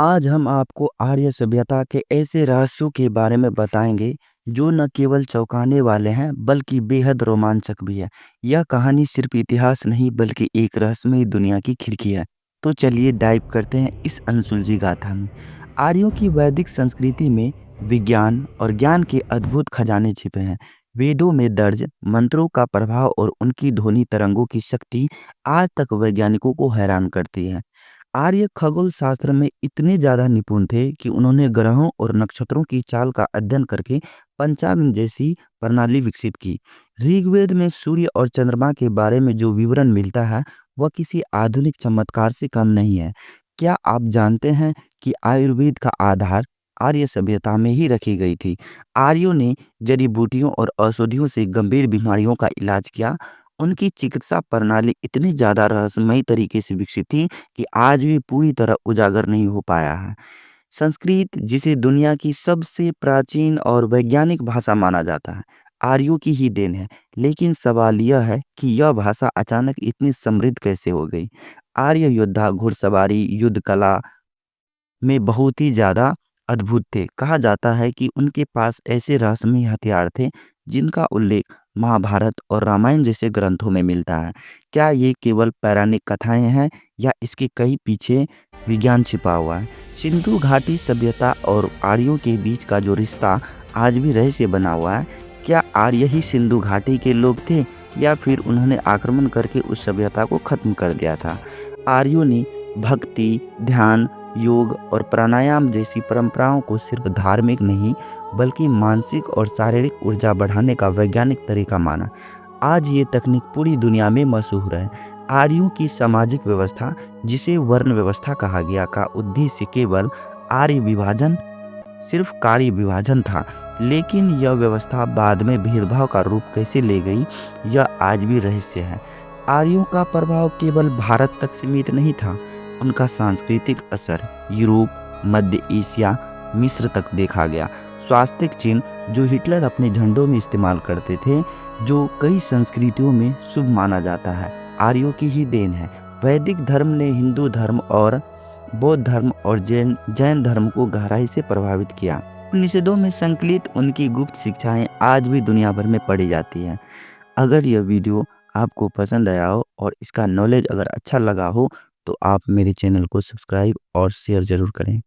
आज हम आपको आर्य सभ्यता के ऐसे रहस्यों के बारे में बताएंगे जो न केवल चौंकाने वाले हैं बल्कि बेहद रोमांचक भी है। यह कहानी सिर्फ इतिहास नहीं बल्कि एक रहस्यमय दुनिया की खिड़की है। तो चलिए डाइव करते हैं इस अनसुलझी गाथा में। आर्यों की वैदिक संस्कृति में विज्ञान और ज्ञान के अद्भुत खजाने छिपे हैं। वेदों में दर्ज मंत्रों का प्रभाव और उनकी ध्वनि तरंगों की शक्ति आज तक वैज्ञानिकों को हैरान करती है। आर्य खगोल शास्त्र में इतने ज़्यादा निपुण थे कि उन्होंने ग्रहों और नक्षत्रों की चाल का अध्ययन करके पंचांग जैसी प्रणाली विकसित की। ऋग्वेद में सूर्य और चंद्रमा के बारे में जो विवरण मिलता है वह किसी आधुनिक चमत्कार से कम नहीं है। क्या आप जानते हैं कि आयुर्वेद का आधार आर्य सभ्यता में ही रखी गई थी। आर्यों ने जड़ी बूटियों और औषधियों से गंभीर बीमारियों का इलाज किया। उनकी चिकित्सा प्रणाली इतनी ज़्यादा रहस्यमयी तरीके से विकसित थी कि आज भी पूरी तरह उजागर नहीं हो पाया है। संस्कृत जिसे दुनिया की सबसे प्राचीन और वैज्ञानिक भाषा माना जाता है, आर्यों की ही देन है। लेकिन सवाल यह है कि यह भाषा अचानक इतनी समृद्ध कैसे हो गई? आर्य योद्धा घुड़सवारी, युद्ध कला में बहुत ही ज़्यादा अद्भुत थे। कहा जाता है कि उनके पास ऐसे रहस्यमय हथियार थे जिनका उल्लेख महाभारत और रामायण जैसे ग्रंथों में मिलता है। क्या ये केवल पौराणिक कथाएं हैं या इसके कहीं पीछे विज्ञान छिपा हुआ है? सिंधु घाटी सभ्यता और आर्यों के बीच का जो रिश्ता आज भी रहस्य बना हुआ है, क्या आर्य ही सिंधु घाटी के लोग थे या फिर उन्होंने आक्रमण करके उस सभ्यता को खत्म कर दिया था? आर्यों ने भक्ति, ध्यान, योग और प्राणायाम जैसी परंपराओं को सिर्फ धार्मिक नहीं बल्कि मानसिक और शारीरिक ऊर्जा बढ़ाने का वैज्ञानिक तरीका माना। आज ये तकनीक पूरी दुनिया में मशहूर है। आर्यों की सामाजिक व्यवस्था, जिसे वर्ण व्यवस्था कहा गया, का उद्देश्य केवल आर्य विभाजन सिर्फ कार्य विभाजन था। लेकिन यह व्यवस्था बाद में भेदभाव का रूप कैसे ले गई, यह आज भी रहस्य है। आर्यों का प्रभाव केवल भारत तक सीमित नहीं था। उनका सांस्कृतिक असर यूरोप, मध्य एशिया, मिस्र तक देखा गया। स्वास्तिक चिन्ह जो हिटलर अपने झंडों में इस्तेमाल करते थे, जो कई संस्कृतियों में शुभ माना जाता है, आर्यों की ही देन है। वैदिक धर्म ने हिंदू धर्म और बौद्ध धर्म और जैन जैन धर्म को गहराई से प्रभावित किया। उपनिषदों में संकलित उनकी गुप्त शिक्षाएं आज भी दुनिया भर में पढ़ी जाती हैं। अगर यह वीडियो आपको पसंद आया हो और इसका नॉलेज अगर अच्छा लगा हो तो आप मेरे चैनल को सब्सक्राइब और शेयर ज़रूर करें।